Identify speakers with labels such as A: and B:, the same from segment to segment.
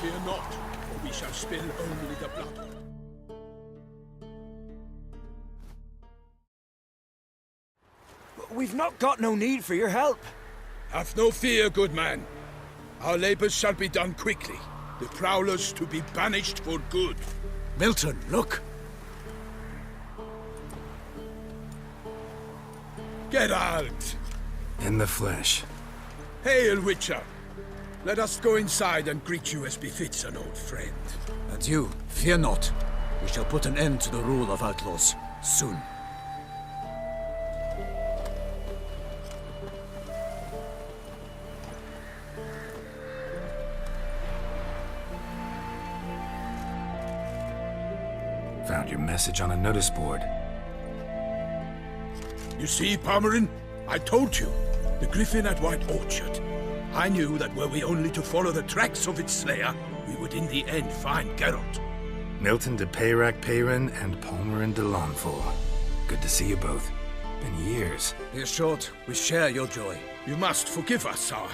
A: Fear not, for we shall spill only the blood.
B: We've not got no need for your help.
A: Have no fear, good man. Our labors shall be done quickly. The prowlers to be banished for good.
B: Milton, look!
A: Geralt!
C: In the flesh.
A: Hail, Witcher! Let us go inside and greet you as befits an old friend.
B: And you, fear not. We shall put an end to the rule of outlaws, soon.
C: Found your message on a notice board.
A: You see, Pomeran? I told you. The griffin at White Orchard. I knew that were we only to follow the tracks of its slayer, we would in the end find Geralt.
C: Milton de Peyrac-Peyran and Pomeran de Lawnful. Good to see you both. Been years.
B: Here's short, we share your joy.
A: You must forgive us our,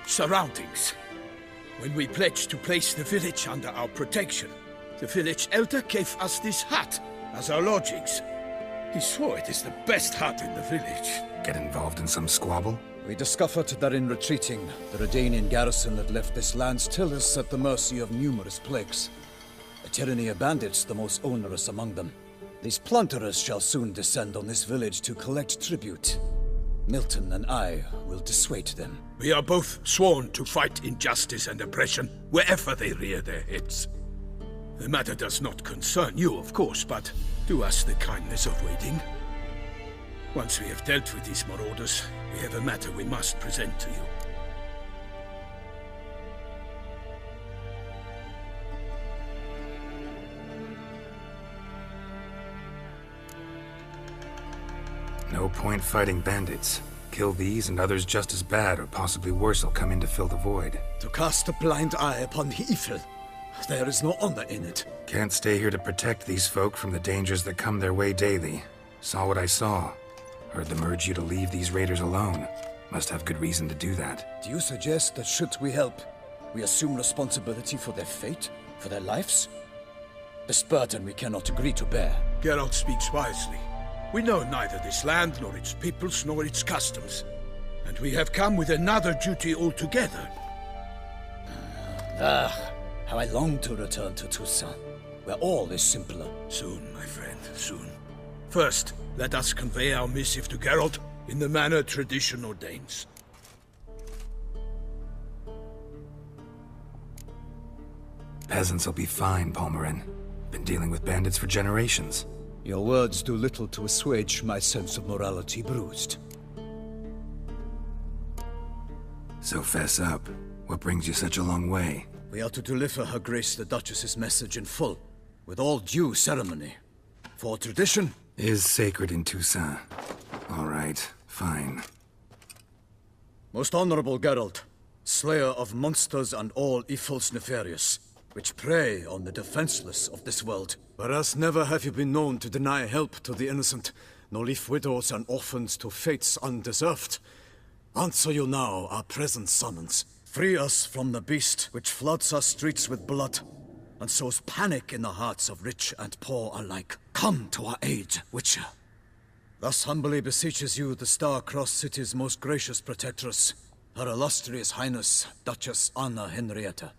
A: surroundings. When we pledged to place the village under our protection, the village elder gave us this hut as our lodgings. He swore it is the best hut in the village.
C: Get involved in some squabble?
B: We discovered that in retreating, the Redanian garrison that left this land still is at the mercy of numerous plagues. A tyranny of bandits, the most onerous among them. These plunderers shall soon descend on this village to collect tribute. Milton and I will dissuade them.
A: We are both sworn to fight injustice and oppression wherever they rear their heads. The matter does not concern you, of course, but do us the kindness of waiting. Once we have dealt with these marauders, we have a matter we must present to you.
C: No point fighting bandits. Kill these and others just as bad or possibly worse will come in to fill the void.
B: To cast a blind eye upon the evil. There is no honor in it.
C: Can't stay here to protect these folk from the dangers that come their way daily. Saw what I saw. Heard them urge you to leave these raiders alone. Must have good reason to do that.
B: Do you suggest that should we help, we assume responsibility for their fate, for their lives? This burden we cannot agree to bear.
A: Geralt speaks wisely. We know neither this land, nor its peoples, nor its customs. And we have come with another duty altogether.
B: How I long to return to Toussaint, where all is simpler.
A: Soon, my friend, soon. First, let us convey our missive to Geralt in the manner tradition ordains.
C: Peasants will be fine, Pomeran. Been dealing with bandits for generations.
B: Your words do little to assuage my sense of morality bruised.
C: So fess up. What brings you such a long way?
B: We are to deliver Her Grace the Duchess's message in full, with all due ceremony. For tradition
C: is sacred in Toussaint. All right, fine.
B: Most honorable Geralt, slayer of monsters and all evils nefarious, which prey on the defenseless of this world. Whereas never have you been known to deny help to the innocent, nor leave widows and orphans to fates undeserved. Answer you now our present summons. Free us from the beast which floods our streets with blood, and sows panic in the hearts of rich and poor alike. Come to our aid, Witcher. Thus humbly beseeches you the Star-Crossed City's most gracious protectress, Her Illustrious Highness, Duchess Anna Henrietta.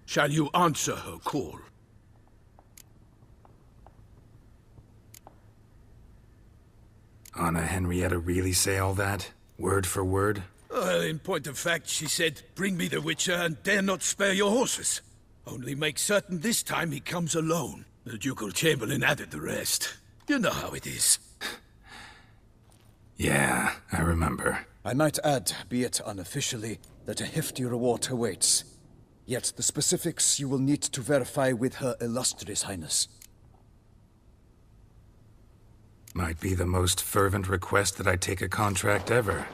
A: Shall you answer her call?
C: Anna Henrietta really say all that? Word for word?
A: Well, in point of fact, she said, bring me the Witcher and dare not spare your horses. Only make certain this time he comes alone. The Ducal Chamberlain added the rest. You know how it is.
C: Yeah, I remember.
B: I might add, be it unofficially, that a hefty reward awaits. Yet the specifics you will need to verify with Her Illustrious Highness.
C: Might be the most fervent request that I take a contract ever.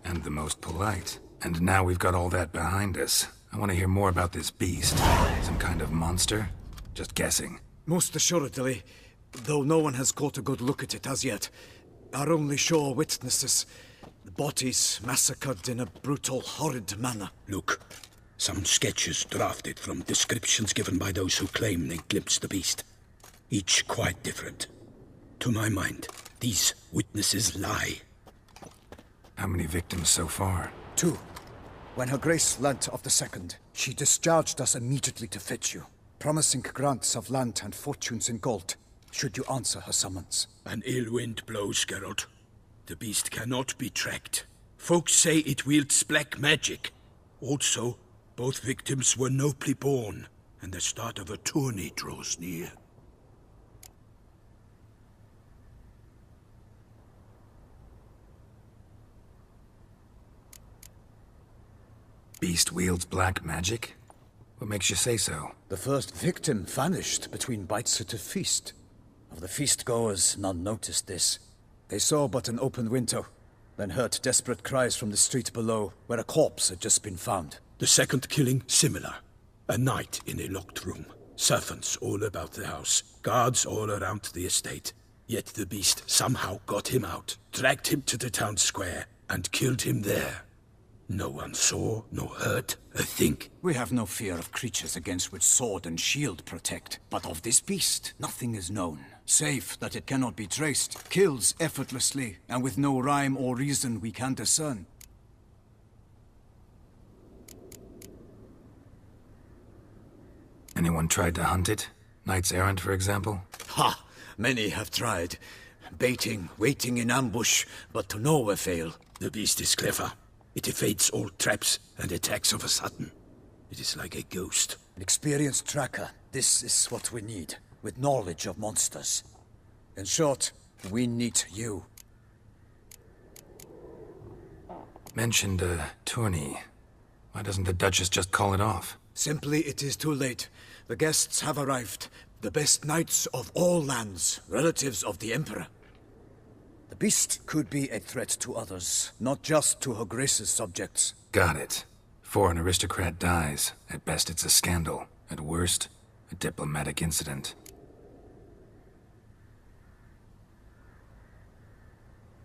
C: And the most polite. And now we've got all that behind us. I want to hear more about this beast. Some kind of monster? Just guessing.
B: Most assuredly, though no one has caught a good look at it as yet. Our only sure witnesses The bodies massacred in a brutal, horrid manner.
A: Look, some sketches drafted from descriptions given by those who claim they glimpsed the beast. Each quite different. To my mind, these witnesses lie.
C: How many victims so far?
B: 2. When Her Grace learnt of the second, she discharged us immediately to fetch you, promising grants of land and fortunes in gold, should you answer her summons.
A: An ill wind blows, Geralt. The beast cannot be tracked. Folks say it wields black magic. Also, both victims were nobly born, and the start of a tourney draws near.
C: Beast wields black magic? What makes you say so?
B: The first victim vanished between bites at a feast. Of the feast-goers, none noticed this. They saw but an open window, then heard desperate cries from the street below, where a corpse had just been found.
A: The second killing, similar. A night in a locked room. Servants all about the house. Guards all around the estate. Yet the beast somehow got him out, dragged him to the town square, and killed him there. No one saw, nor heard a thing.
B: We have no fear of creatures against which sword and shield protect. But of this beast, nothing is known. Save that it cannot be traced, kills effortlessly, and with no rhyme or reason we can discern.
C: Anyone tried to hunt it? Knights errant, for example?
B: Ha! Many have tried. Baiting, waiting in ambush, but to no avail.
A: The beast is clever. It evades all traps and attacks of a sudden. It is like a ghost.
B: An experienced tracker. This is what we need, with knowledge of monsters. In short, we need you.
C: Mentioned a tourney. Why doesn't the Duchess just call it off?
B: Simply, it is too late. The guests have arrived. The best knights of all lands, relatives of the Emperor. The beast could be a threat to others, not just to Her Grace's subjects.
C: Got it. Before an aristocrat dies, at best it's a scandal. At worst, a diplomatic incident.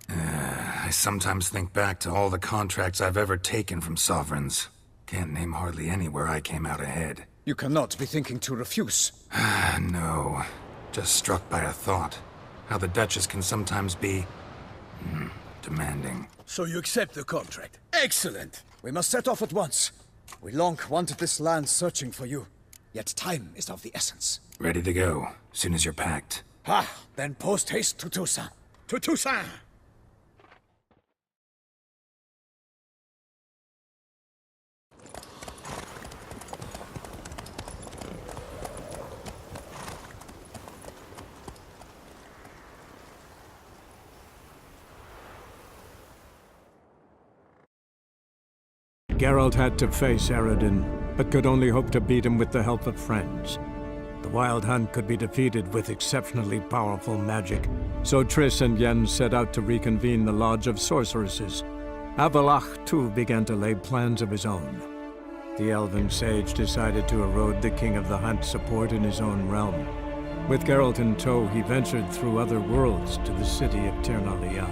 C: I sometimes think back to all the contracts I've ever taken from sovereigns. Can't name hardly any where I came out ahead.
B: You cannot be thinking to refuse.
C: No. Just struck by a thought. How the Duchess can sometimes be demanding.
A: So you accept the contract. Excellent!
B: We must set off at once. We long wanted this land searching for you. Yet time is of the essence.
C: Ready to go, soon as you're packed.
B: Then post haste to Toussaint.
A: To Toussaint!
D: Geralt had to face Eredin, but could only hope to beat him with the help of friends. The Wild Hunt could be defeated with exceptionally powerful magic, so Triss and Yen set out to reconvene the Lodge of Sorceresses. Avalach, too, began to lay plans of his own. The elven sage decided to erode the King of the Hunt's support in his own realm. With Geralt in tow, he ventured through other worlds to the city of Tir na Lial.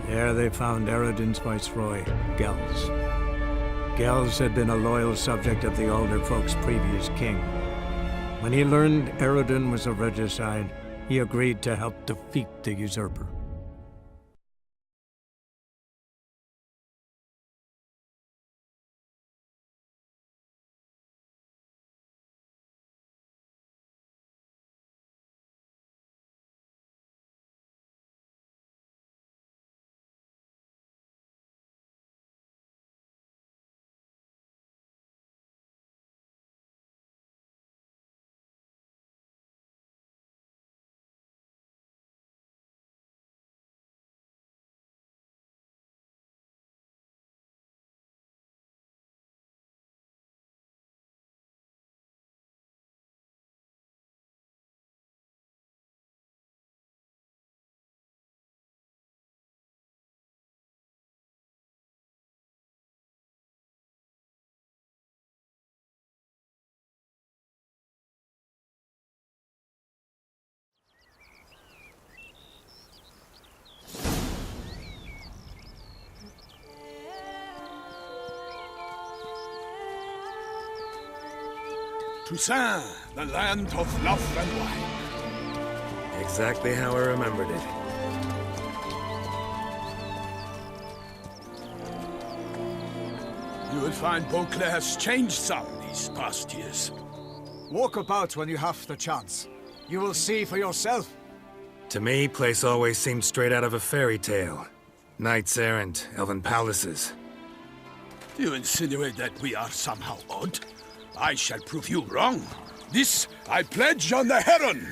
D: There they found Eredin's viceroy, Gels. Gels had been a loyal subject of the Alder Folk's previous king. When he learned Eredin was a regicide, he agreed to help defeat the usurper.
A: Toussaint, the land of love and wine.
C: Exactly how I remembered it.
A: You will find Beauclair's changed some these past years.
E: Walk about when you have the chance. You will see for yourself.
C: To me, place always seemed straight out of a fairy tale. Knights errant, elven palaces.
A: You insinuate that we are somehow odd? I shall prove you wrong. This I pledge on the Heron!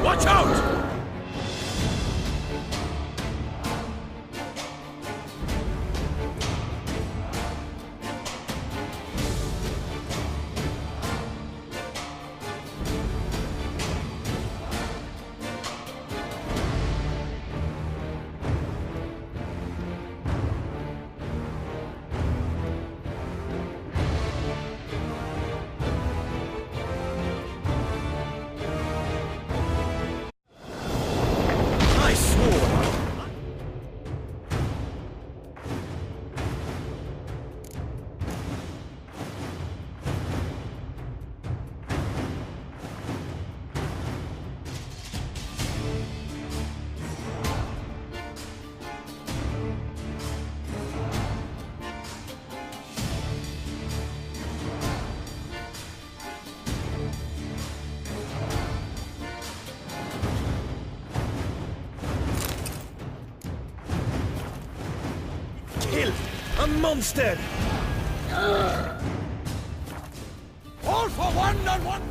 A: Watch out!
E: A monster!
A: All for one and one!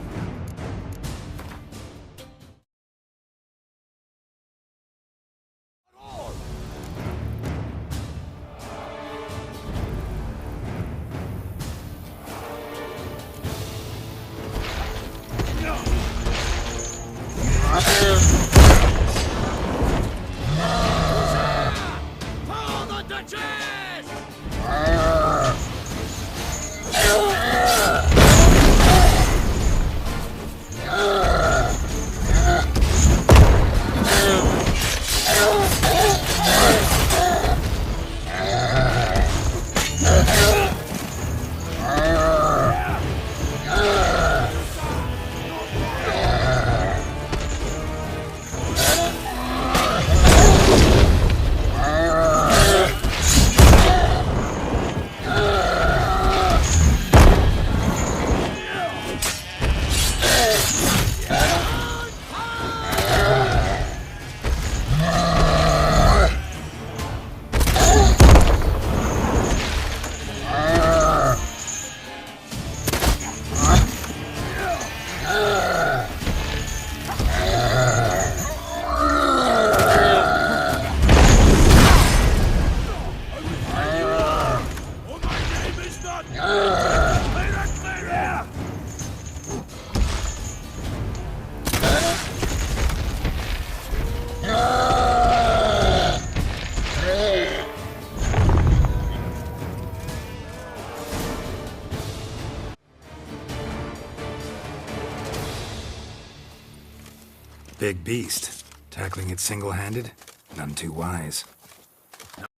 C: Big beast. Tackling it single-handed? None too wise.